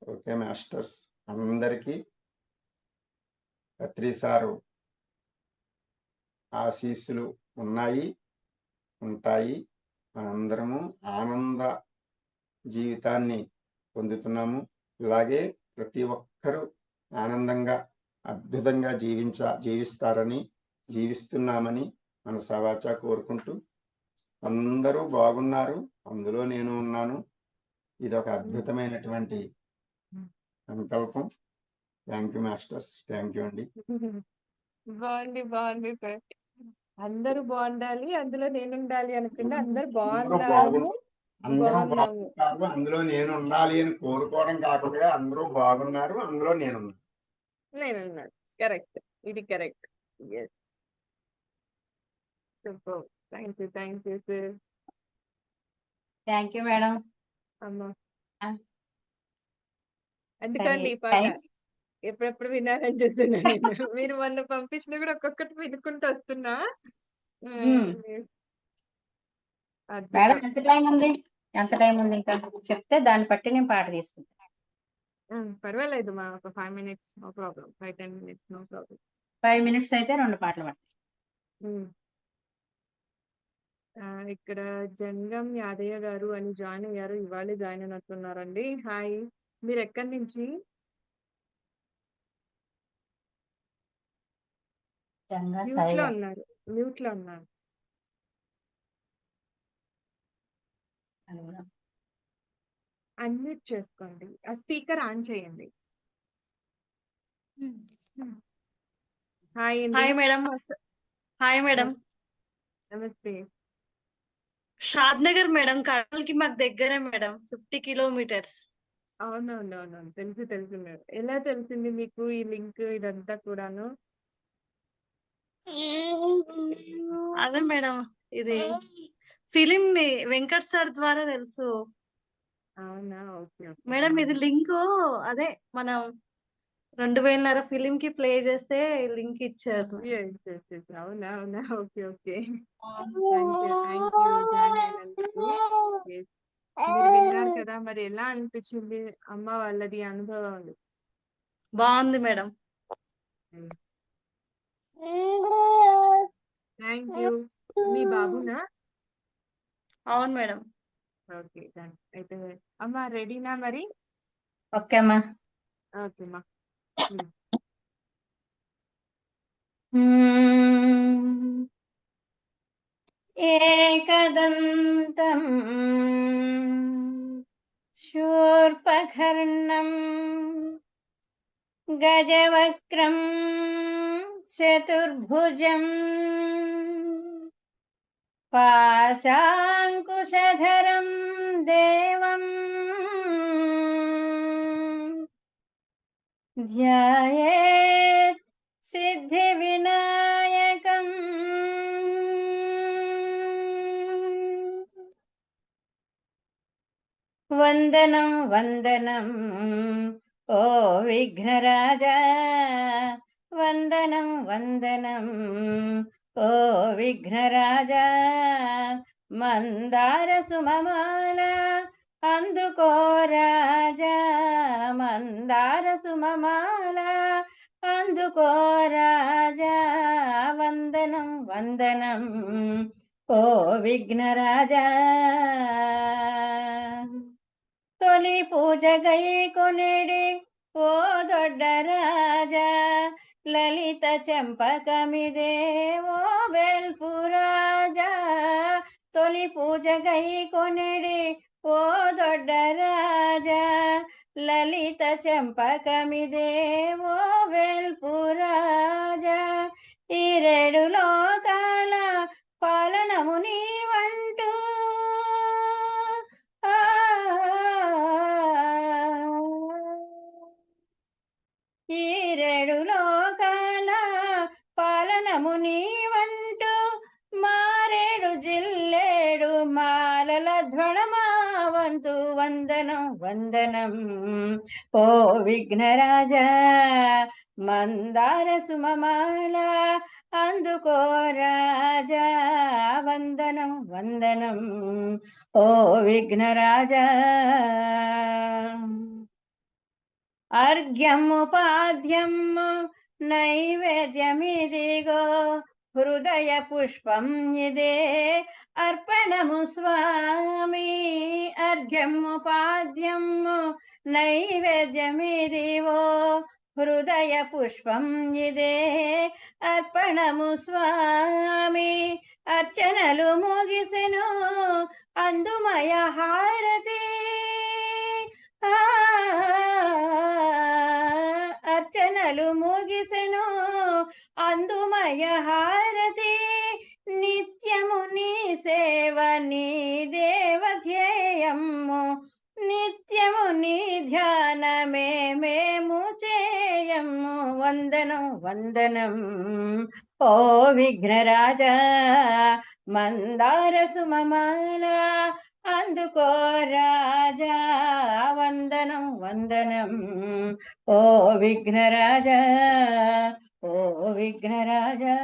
ఓకే మాస్టర్స్, అందరికీ పత్రి సారు ఆశీస్సులు ఉన్నాయి, ఉంటాయి. మనందరము ఆనంద జీవితాన్ని పొందుతున్నాము. ఇలాగే ప్రతి ఒక్కరూ ఆనందంగా అద్భుతంగా జీవిస్తారని, జీవిస్తున్నామని మనసావాచా కోరుకుంటూ అందరూ బాగున్నారు, అందులో నేను ఉన్నాను. ఇది ఒక అద్భుతమైనటువంటి సంకల్పం. Thank you masters, thank you అండి. బాగుంది సార్. అందరూ బాగుండాలి, అందులో నేను ఉండాలి అనుకుంటే అందరూ అందరూ బాగున్నాము. అందులో నేను ఉండాలి అని కోరుకోవడం కాకుండా అందరూ బాగున్నారు, అందులో నేనున్నాను. కరెక్ట్, ఇది correct. Yes, super. Thank you sir. Thank you madam. అమ్మా, ఆ, అందుకండి ఈ పాట ఎప్పుడెప్పుడు వినాలని చూస్తున్నా నేను. మీరు మొన్న పంపించిన కూడా ఒక్కొక్కటి వినుకుంటూ వస్తున్నా. మేడం అద్భుతం. ఎంత టైం ఉంది ఇంకా చెప్తే దాన్ని బట్టి నేను పాట తీసుకుంటాను. పర్వాలేదు మా, ఒక 5 minutes, no problem. 5-10 minutes, no problem. 5 minutes అయితే 2 పాటలు పాడతాను. ఇక్కడ జంగం యాదయ్య గారు అని జాయిన్ అయ్యారు. ఇవాళే జాయిన్ అయినట్టున్నారండి. హాయ్, మీరు ఎక్కడి నుంచి? జంగా మ్యూట్ సాయి లో గారు. ఉన్నారు, మ్యూట్ లో ఉన్నారు. అన్మ్యూట్ చేసుకోండి, ఆ స్పీకర్ ఆన్ చేయండి. హాయ్ అండి. Hi madam. Hi madam. నమస్తే. షాద్ నగర్ మేడం, కడపకి మాకు దగ్గరే మేడం, 50 kilometers. అవునవునవునవును, తెలుసు మేడం. ఎలా తెలిసింది మీకు ఈ లింక్ ఇదంతా కూడాను? అదే మేడం, ఇది ఫిలిం ని వెంకట్ సార్ ద్వారా తెలుసు అవునా, ఓకే ఓకే. మేడం. ఇది లింక్ అదే మనం 2000 ఫిలిం కి ప్లే చేస్తే లింక్ ఇచ్చారు. అవునా అవునా, okay okay. Thank you join అయినందుకు. Yes. మీరు విన్నారు కదా, మరి ఎలా అనిపించింది అమ్మ వాళ్ళది అనుభవం? బాగుంది మేడం. Thank you. మీ బాబునా? అవును మేడం. ఓకే, అయితే అమ్మ రెడీనా మరి? ఓకే అమ్మా. ఓకే అమ్మా. ఏకదంతం శూర్పకర్ణం గజవక్రం చతుర్భుజం పాశాంకుశధరం దేవం ధ్యాయేత్ సిద్ధి వినాయకం. వందనం వందనం ఓ విఘ్నరాజా, వందనం వందనం ఓ విఘ్నరాజా. మందార సుమమాల అందుకో రాజా, మందార సుమమాల అందుకో రాజా. వందనం వందనం ఓ విఘ్నరాజా. తొలి పూజ గై కొనిడి ఓ దొడ్డ రాజా, లలిత చెంపకమిదే ఓ వెల్పు రాజా. తొలి పూజ గై కొనిడి ఓ దొడ్డ రాజా, లలిత చెంపకమిదే ఓ వెల్పు రాజా. ఈ 7 లోకాల పాలనము నీవంటూ ఈ 7 లోకాల పాలనము నీవంటూ మారేడు జిల్లేడు మాలల ధ్వళమావంతు. వందనం వందనం ఓ విఘ్నరాజా, మందార సుమమాల అందుకో రాజా. వందనం వందనం ఓ విఘ్నరాజా. అర్ఘ్యము పాద్యము నైవేద్యమిదిగో, హృదయ పుష్పం ఇదే అర్పణము స్వామి. అర్ఘ్యము పాద్యము నైవేద్యమిదివో, హృదయ పుష్పం ఇదే అర్పణము స్వామి. అర్చనలు ముగిసెను అందుమయ హారతి, అర్చనలు ముగిసెను అందుమయ హారతి. నిత్యము నీ సేవ నీ దేవధ్యేయము, నిత్యము నీ ధ్యానమే మేము చేయము. వందనం వందనం ఓ విఘ్నరాజా, మందార సుమమాల అందుకో రాజా. వందనం వందనం ఓ విఘ్నరాజా, ఓ విఘ్నరాజా,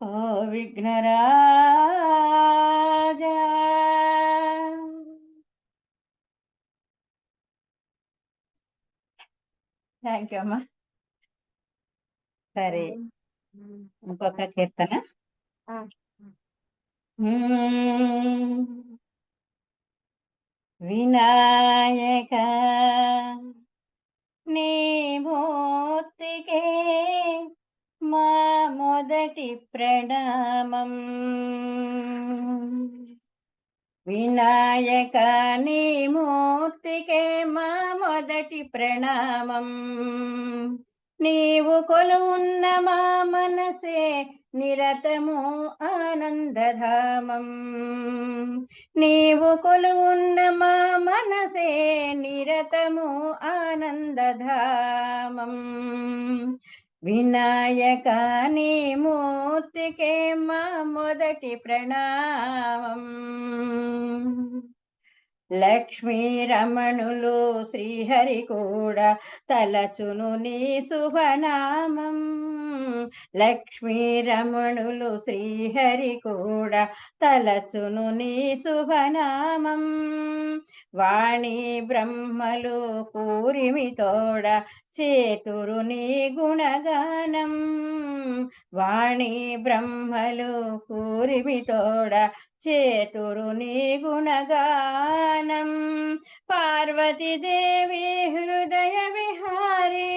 ఓ ఓ విఘ్నరాజా థ్యాంక్ యూ అమ్మా. సరే ఇంకొక కీర్తన. ఆ, వినాయక నీ మూర్తికే మా మొదటి ప్రణామం. వినాయక నీ మూర్తికే మా మొదటి ప్రణామం. నీవు కొలువున్న మా మనసే నిరతము ఆనందధామం. నీవు కొలువున్న మా మనసే నిరతము ఆనందధామం. వినాయక నీ మూర్తికే మా మొదటి ప్రణామం. లక్ష్మీ రమణులు శ్రీహరి కూడా తలచును నీ శుభనామం. లక్ష్మీ రమణులు శ్రీహరి కూడా తలచును నీ శుభనామం. వాణి బ్రహ్మలు కూరిమి తోడ చేతురు నీ గుణగానం. వాణి బ్రహ్మలు కూరిమి తోడ చేతురు నీ గుణగానం. పార్వతీదేవి హృదయ విహారీ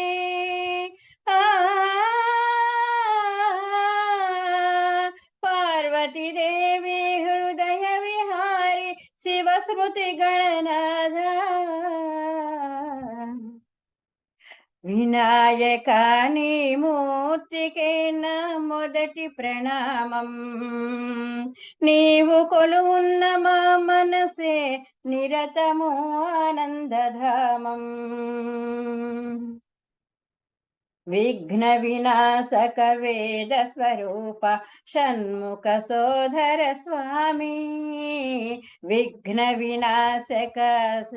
పార్వతీదేవి హృదయ విహారీ శివ స్మృతి గణనాథ. వినాయక నీ మూర్తికే నా మొదటి ప్రణామం. నీవు కొలువున్న మా మనసే నిరతము ఆనందధామం. విఘ్న వినాశక వేద స్వరూప షణ్ముఖ సోదర స్వామి. విఘ్న వినాశక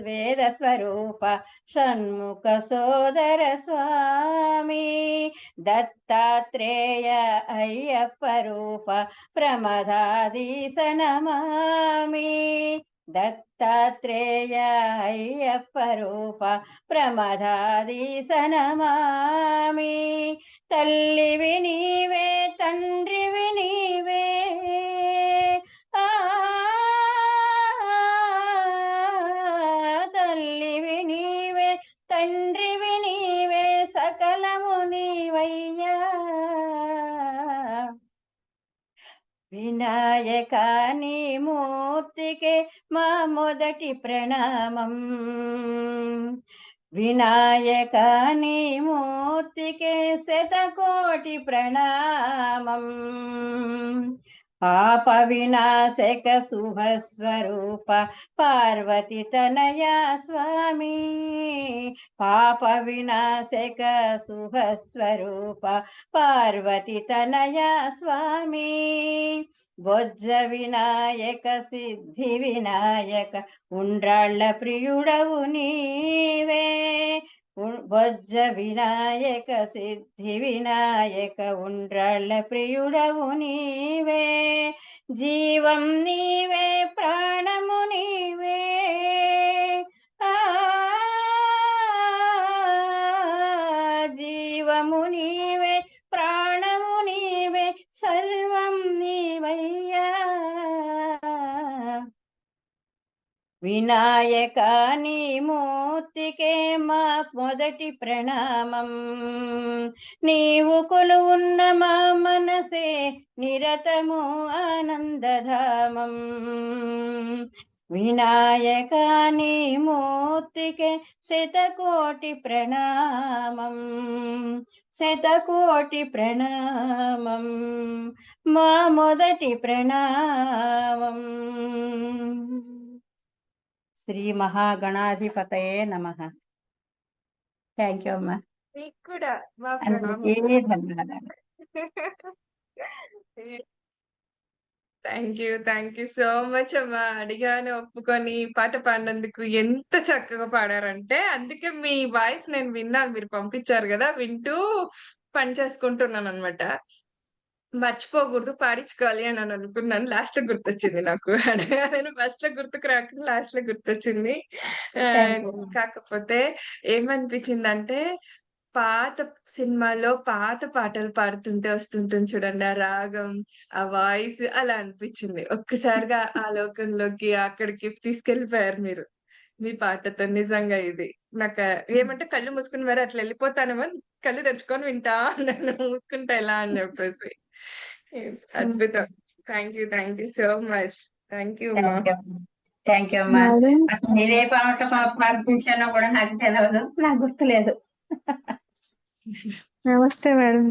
వేద స్వరూప షణ్ముఖ సోదర స్వామి. దత్తాత్రేయ అయ్యప్ప రూప ప్రమదాధీశ నమామి. దత్తాత్రేయ అయ్యప్ప రూప ప్రమదాధీశ నమామి. తల్లివి నీవే తండ్రివి నీవే తల్లివి నీవే తండ్రివి నీవే సకలము నీవయ్యా. వినాయక నీ మూర్తికే మా మొదటి ప్రణామం. వినాయక నీ మూర్తికే శతకోటి ప్రణామం. పాప వినాశక శుభస్వరూప పార్వతి తనయా స్వామి. పాప వినాశక శుభస్వరూప పార్వతి తనయా స్వామి. బొజ్జ వినాయక సిద్ధి వినాయక ఉండ్రాళ్ళ ప్రియుడవు నీవే. బొజ్జ వినాయక సిద్ధి వినాయక ఉండ్రాళ్ళ ప్రియుడవు నీవే. జీవం నీవే ప్రాణము నీవే జీవము నీవే ప్రాణము నీవే సర్వం నీవయ్యా. వినాయక నీ మూర్తికే మా మొదటి ప్రణామం. నీవు కొలువున్న మా మనసే నిరతము ఆనందధామం. వినాయక నీ మూర్తికే శతకోటి ప్రణామం. శతకోటి ప్రణామం మా మొదటి ప్రణామం. శ్రీ మహాగణాధిపతయే నమః. థ్యాంక్ యూ అమ్మా. మీకు కూడా మా అందరికీ ప్రణామం. ధన్యవాదాలు. థ్యాంక్ యూ సో మచ్ అమ్మా. అడిగాను ఒప్పుకొని పాట పాడినందుకు ఎంత చక్కగా పాడారంటే, అందుకే మీ వాయిస్ నేను విన్నాను, మీరు పంపించారు కదా, వింటూ పని చేసుకుంటున్నాను అనమాట. మర్చిపోకూడదు, పాడించుకోవాలి అని అనుకున్నాను. లాస్ట్ లో గుర్తొచ్చింది నాకు. అడగాలని ఫస్ట్ లో గుర్తుకు రాకుండా లాస్ట్ లో గుర్తొచ్చింది. Thank you. కాకపోతే ఏమనిపించిందంటే, పాత సినిమాల్లో పాత పాటలు పాడుతుంటే వస్తుంటుంది చూడండి ఆ రాగం, ఆ వాయిస్ అలా అనిపించింది. ఒక్కసారిగా ఆ లోకంలోకి అక్కడికి తీసుకెళ్ళిపోయారు మీరు మీ పాటతో. నిజంగా ఇది నాకు ఏమంటే కళ్ళు మూసుకుని మరి అట్లా వెళ్ళిపోతానేమో, కళ్ళు తెరుచుకొని వింటా అన్నాను మూసుకుంటా ఎలా అని చెప్పేసి. Yes, అద్భుతం. Thank you so much. Thank you అమ్మా. థ్యాంక్ యూ అమ్మా. మేడం అసలు మీరే పాట పాడించానో కూడా నాకు తెలియదు, నాకు గుర్తులేదు. నమస్తే మేడం.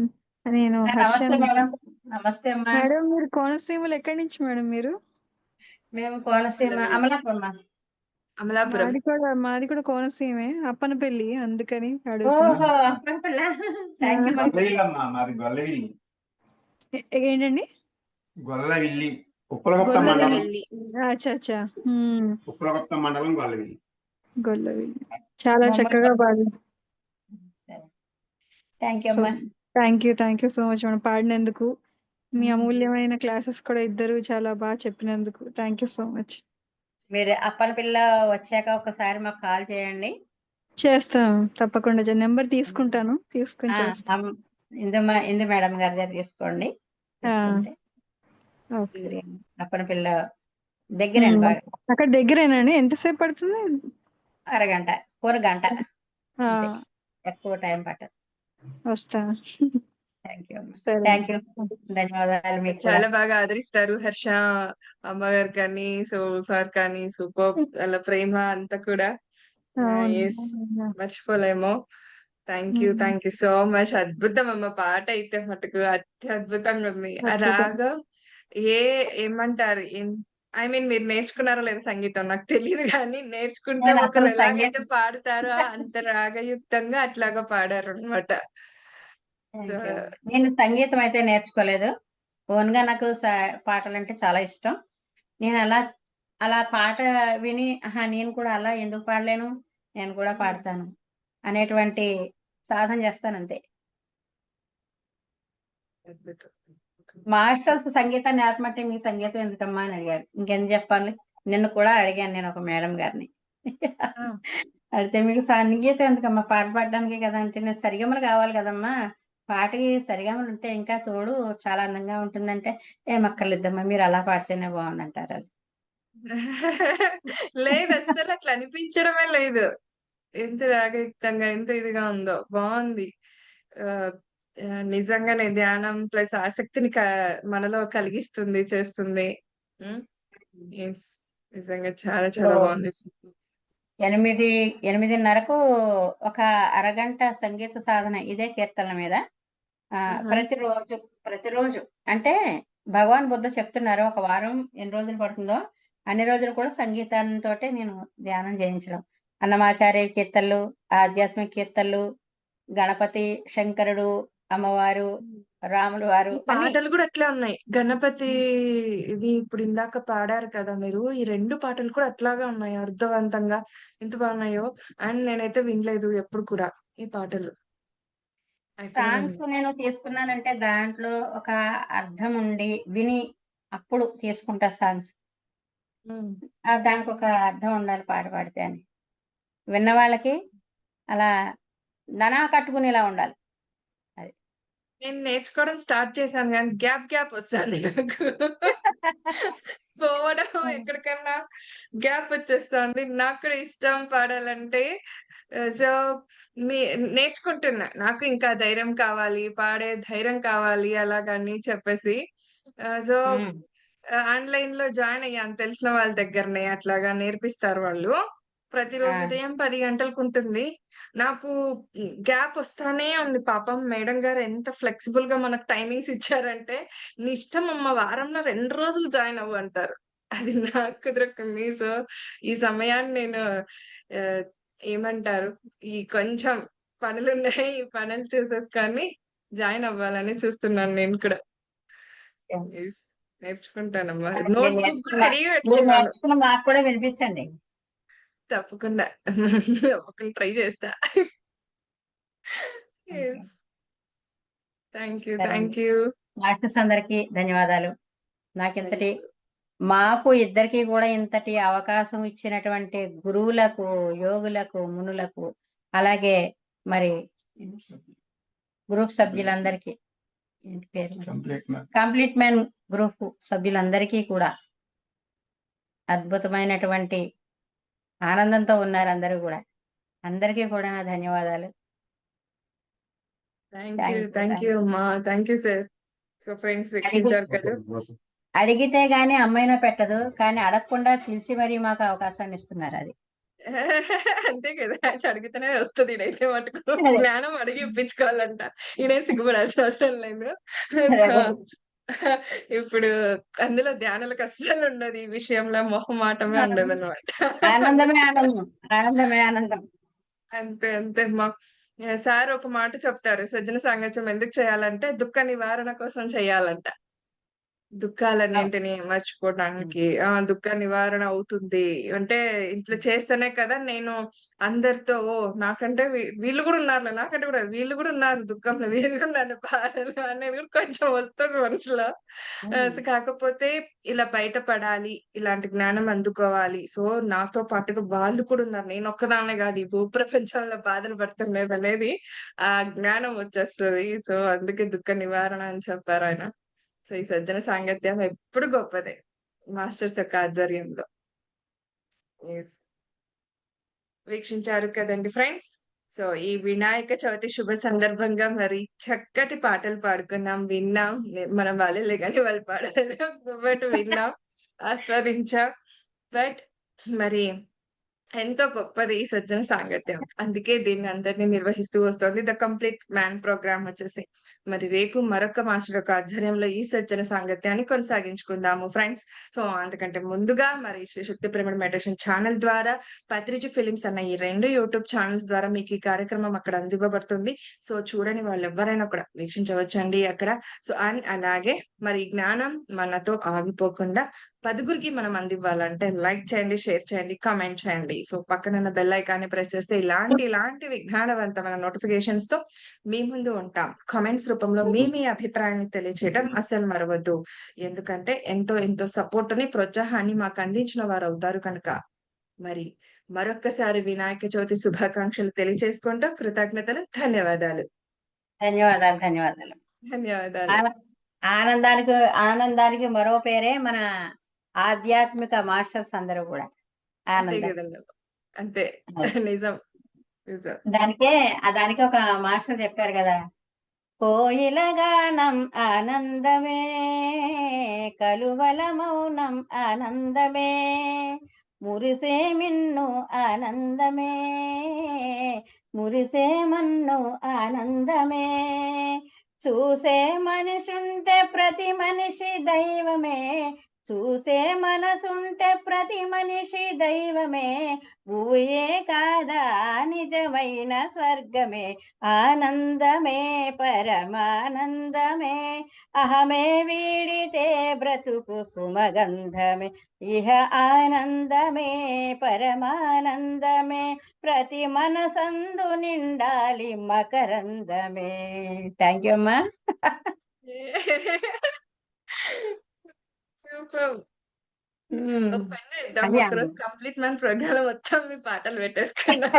నేను నమస్తే హర్షని. మేడం. నమస్తే అమ్మా. మేడం మీరు కోనసీమలు ఎక్కడి నుంచి మేడం మీరు? మేము కోనసీమ అమలాపురం అమ్మా. అమలాపురం. మాది కూడా కోనసీమే, అప్పనపల్లి, అందుకని అడుగుతున్నా. ఓహో, అప్పటికల్లా. Thank you. గొల్లవిల్లమ్మా, మాది గొల్లవిల్లి. ఏంటండి? గొల్లవిల్లి, ఉప్పలగుప్త మండలం. వెళ్ళి అచ్చా. ఉప్పలగుప్త మండలం గొల్లవిల్లి. గొల్లవిల్లి. చాలా చక్కగా పాడు. థ్యాంక్ యూ అమ్మా. Thank you so much madam పాడినందుకు. మీ అమూల్యమైన క్లాసెస్ కూడా ఇద్దరు చాలా బాగా చెప్పినందుకు థ్యాంక్ యూ సో మచ్. మీరు అప్పనపిల్ల వచ్చాక ఒకసారి మాకు కాల్ చేయండి. చేస్తాం తప్పకుండా. నెంబర్ తీసుకుంటాను, తీసుకుని ఆ, చేస్తాం. ఇందు మేడం గారి దగ్గర తీసుకోండి. తీసుకుంటే ఓకే. అప్పనపిల్ల దగ్గరండి బాగా. అక్కడ దగ్గరేనండి? ఎంతసేపు పడుతుంది? అరగంట, ఒక గంట, ఆ, అంతే. ఎక్కువ టైం పట్టదు. వస్తా. Thank you. సరే. Thank you. ధన్యవాదాలు మీకు కూడా. చాలా బాగా ఆదరిస్తారు హర్ష అమ్మగారు కానీ, సో సార్ కానీ. సూపర్, వాళ్ళ ప్రేమ అంతా కూడా. ఎస్, మర్చిపోలేము. Thank you so much. అద్భుతం అమ్మ, పాట అయితే మటుకు అత్యద్భుతంగా ఉంది. ఆ రాగం ఏమంటారు, ఐ మీన్ మీరు నేర్చుకున్నారో లేదో సంగీతం నాకు తెలియదు, కానీ నేర్చుకుంటే నేను ఒకరు అసలు ఎలాగైతే పాడతారో అంత రాగయుక్తంగా అట్లాగా పాడారు అనమాట. Thank you. నేను సంగీతం అయితే నేర్చుకోలేదు. ఓన్ గా నాకు పాటలంటే చాలా ఇష్టం. నేను అలా పాట విని నేను కూడా అలా ఎందుకు పాడలేను, నేను కూడా పాడతాను అనేటువంటి సాధన చేస్తాను అంతే. మాస్టర్స్ సంగీతాన్ని ఆత్మట్టే మీ సంగీతం ఎందుకమ్మా అని అడిగారు. ఇంకెందుకు చెప్పాలి, నిన్ను కూడా అడిగాను నేను ఒక మేడం గారిని. అడిగితే మీకు సంగీతం ఎందుకమ్మా, పాట పాడడానికి కదా అంటే, నేను సరిగమలు కావాలి కదమ్మా, పాటకి సరిగమలు ఉంటే ఇంకా తోడు చాలా అందంగా ఉంటుందంటే, ఏమక్కర్లేద్దమ్మా మీరు అలా పాడితేనే బాగుందంటారు వాళ్ళు. లేదు, అస్సలు అట్లా అనిపించడమే లేదు. ఎంత రాగయుక్తంగా ఎంత ఇదిగా ఉందో, బాగుంది. నిజంగానే ధ్యానం ప్లస్ ఆసక్తిని మనలో కలిగిస్తుంది, చేస్తుంది. Yes, నిజంగా చాలా చాలా బాగుంది. 8:30కు ఒక అరగంట సంగీత సాధన ఇదే కీర్తనల మీద. ప్రతిరోజు అంటే భగవాన్ బుద్ధ చెప్తున్నారు, ఒక వారం ఎన్ని రోజులు పడుతుందో అన్ని రోజులు కూడా సంగీతంతో నేను ధ్యానం చేయించడం. అన్నమాచార్య కీర్తనలు, ఆధ్యాత్మిక కీర్తనలు, గణపతి, శంకరుడు, అమ్మవారు, రాములు వారు పాటలు కూడా అట్లా ఉన్నాయి. గణపతి ఇది ఇప్పుడు ఇందాక పాడారు కదా మీరు, ఈ 2 పాటలు కూడా అట్లాగా ఉన్నాయి అర్థవంతంగా. ఎంత బాగున్నాయో. అండ్ నేనైతే వినలేదు ఎప్పుడు కూడా ఈ పాటలు. సాంగ్స్ నేను తీసుకున్నానంటే దాంట్లో ఒక అర్థం ఉండి విని అప్పుడు తీసుకుంటా సాంగ్స్. దానికి ఒక అర్థం ఉండాలి పాట పాడితే అని. విన్న వాళ్ళకి అలా దనా కట్టుకునేలా ఉండాలి. అది నేను నేర్చుకోవడం స్టార్ట్ చేశాను కానీ గ్యాప్ వస్తుంది నాకు. పోవడం ఎక్కడికన్నా గ్యాప్ వచ్చేస్తుంది. నాకు కూడా ఇష్టం పాడాలంటే. సో నేర్చుకుంటున్నా, నాకు ఇంకా ధైర్యం కావాలి, పాడే ధైర్యం కావాలి అలాగని చెప్పేసి. సో ఆన్లైన్ లో జాయిన్ అయ్యాను తెలిసిన వాళ్ళ దగ్గరనే, అట్లాగా నేర్పిస్తారు వాళ్ళు. ప్రతిరోజు ఉదయం 10 గంటలకు ఉంటుంది. నాకు గ్యాప్ వస్తానే ఉంది. పాపం మేడం గారు ఎంత ఫ్లెక్సిబుల్ గా మనకు టైమింగ్స్ ఇచ్చారంటే, నీ ఇష్టం అమ్మ, వారంలో 2 రోజులు జాయిన్ అవ్వు అంటారు. అది నాకు కుదరకుంది. సో ఈ సమయాన్ని నేను ఏమంటారు, ఈ కొంచెం పనులున్నాయి, ఈ పనులు చేసేసుకొని జాయిన్ అవ్వాలని చూస్తున్నాను నేను కూడా. నేర్చుకుంటానమ్మా. నోట్బుక్ రెడీగా పెట్టుకున్నాను. నేర్చుకున్న మాకు కూడా వినిపించండి. తప్పకుండా ట్రై చేస్తా. Thank you. మాస్టర్స్ అందరికీ ధన్యవాదాలు. నాకింతటి మాకు ఇద్దరికి కూడా ఇంతటి అవకాశం ఇచ్చినటువంటి గురువులకు, యోగులకు, మునులకు, అలాగే మరి గ్రూప్ సభ్యులందరికీ, ఏంటి పేరు, కంప్లీట్ మ్యాన్ గ్రూప్ సభ్యులందరికీ కూడా అద్భుతమైనటువంటి ఆనందంతో ఉన్నారు అందరూ కూడా. అందరికీ కూడా నా ధన్యవాదాలు. థ్యాంక్ యూ అమ్మా, thank you sir. So friends వీక్షించారు కదా. అడిగితే గాని అమ్మైనా పెట్టదు, కానీ అడగకుండా పిలిచి మరీ మాకు అవకాశాన్ని ఇస్తున్నారు. అది అంతే కదా, అడిగితేనే వస్తుంది. ఇడైతే మటుకు జ్ఞానం అడిగి ఇప్పించుకోవాలంట. ఈడేం సిగ్గుపడాల్సిన అవసరం లేదు. ఇప్పుడు అందులో ధ్యానాలకు అస్సలు ఉండదు, ఈ విషయంలో మొహమాటమే ఉండదు అనమాట. ఆనందమే ఆనందం, ఆనందమే ఆనందం. అంతే అంతే అమ్మా. సార్ ఒక మాట చెప్తారు, సజ్జన సాంగత్యం ఎందుకు చేయాలంటే దుఃఖ నివారణ కోసం చేయాలంట. దుఃఖాలన్నింటినీ మర్చిపోవడానికి దుఃఖ నివారణ అవుతుంది అంటే ఇట్లా చేస్తేనే కదా. నేను అందరితో నాకంటే వీళ్ళు కూడా ఉన్నారు, నాకంటే కూడా వీళ్ళు కూడా ఉన్నారు దుఃఖంలో, వీళ్ళు కూడా నన్ను బాధలు అనేది కూడా కొంచెం వస్తుంది మనసులో. కాకపోతే ఇలా బయటపడాలి, ఇలాంటి జ్ఞానం అందుకోవాలి. సో నాతో పాటుగా వాళ్ళు కూడా ఉన్నారు, నేను ఒక్కదాన్నే కాదు ఈ భూప్రపంచంలో బాధలు పడుతున్నది అనేది ఆ జ్ఞానం వచ్చేస్తుంది. సో అందుకే దుఃఖ నివారణ అని చెప్పారు ఆయన. సో ఈ సజ్జన సాంగత్యం ఎప్పుడు గొప్పదే మాస్టర్స్ యొక్క ఆధ్వర్యంలో. వీక్షించారు కదండి ఫ్రెండ్స్. సో ఈ వినాయక చవితి శుభ సందర్భంగా మరి చక్కటి పాటలు పాడుకున్నాం, విన్నాం. మనం వాళ్ళే కానీ వాళ్ళు పాడారు, బట్ విన్నాం, ఆస్వాదించాం. బట్ మరి ఎంతో గొప్పది ఈ సజ్జన సాంగత్యం. అందుకే దీన్ని అందరినీ నిర్వహిస్తూ వస్తుంది ద కంప్లీట్ మ్యాన్ ప్రోగ్రామ్ వచ్చేసి. మరి రేపు మరొక మాస్టర్ యొక్క ఆధ్వర్యంలో ఈ సజ్జన సాంగత్యాన్ని కొనసాగించుకుందాము ఫ్రెండ్స్. సో అంతకంటే ముందుగా మరి శ్రీ శక్తి పిరమిడ్ మెడిటేషన్ ఛానల్ ద్వారా, పత్రిజీ ఫిలిమ్స్ అన్న ఈ 2 యూట్యూబ్ ఛానల్స్ ద్వారా మీకు ఈ కార్యక్రమం అక్కడ అందివ్వబడుతుంది. సో చూడని వాళ్ళు ఎవరైనా కూడా వీక్షించవచ్చండి అక్కడ. సో అండ్ అలాగే మరి జ్ఞానం మనతో ఆగిపోకుండా 10గురికి మనం అందివ్వాలంటే లైక్ చేయండి, షేర్ చేయండి, కామెంట్ చేయండి. సో పక్కనున్న బెల్ ఐకాన్ని ప్రెస్ చేస్తే ఇలాంటి విజ్ఞానవంతమైన నోటిఫికేషన్స్ తో మీ ముందు ఉంటాం. కామెంట్స్ రూపంలో మీ అభిప్రాయాన్ని తెలియచేయడం అసలు మరవద్దు. ఎందుకంటే ఎంతో సపోర్ట్ ని, ప్రోత్సాహాన్ని మాకు అందించిన వారు అవుతారు కనుక. మరి మరొక్కసారి వినాయక చవితి శుభాకాంక్షలు తెలియచేసుకుంటూ కృతజ్ఞతలు, ధన్యవాదాలు. ధన్యవాదాలు, ధన్యవాదాలు, ధన్యవాదాలు. ఆనందానికి మరో పేరే మన ఆధ్యాత్మిక మాస్టర్స్ అందరూ కూడా. అంతే నిజం. దానికి ఒక మాస్టర్ చెప్పారు కదా, కోయిల గానం ఆనందమే, కలువల మౌనం ఆనందమే, మురిసే మిన్ను ఆనందమే, మురిసే మన్ను ఆనందమే, చూసే మనిషుంటే ప్రతి మనిషి దైవమే, చూసే మనసుంటే ప్రతి మనిషి దైవమే, ఊయే కాదా నిజమైన స్వర్గమే, ఆనందమే పరమానందమే, అహమే వీడితే బ్రతుకు సుమగంధమే, ఇహ ఆనందమే పరమానందమే, ప్రతి మనసందు నిండాలి మకరందమే. థ్యాంక్ యూ అమ్మా. ఒకరోజు కంప్లీట్ మ్యాన్ ప్రోగ్రామ్ మొత్తం మీ పాటలు పెట్టేసుకున్నాం.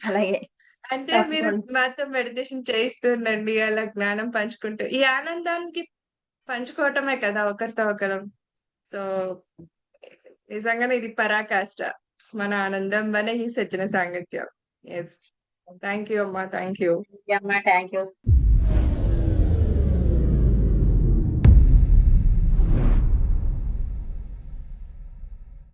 అలాగే అంటే మీరు మాతో మెడిటేషన్ చేయిస్తుండండి, అలా జ్ఞానం పంచుకుంటూ ఈ ఆనందానికి పంచుకోవటమే కదా ఒకరితో ఒకరం. సో నిజంగానే ఇది పరాకాష్ట, మన ఆనందం అనే ఈ సజ్జన సాంగత్యం. ఎస్, థ్యాంక్ యూ అమ్మా, థ్యాంక్ యూ. Thank you.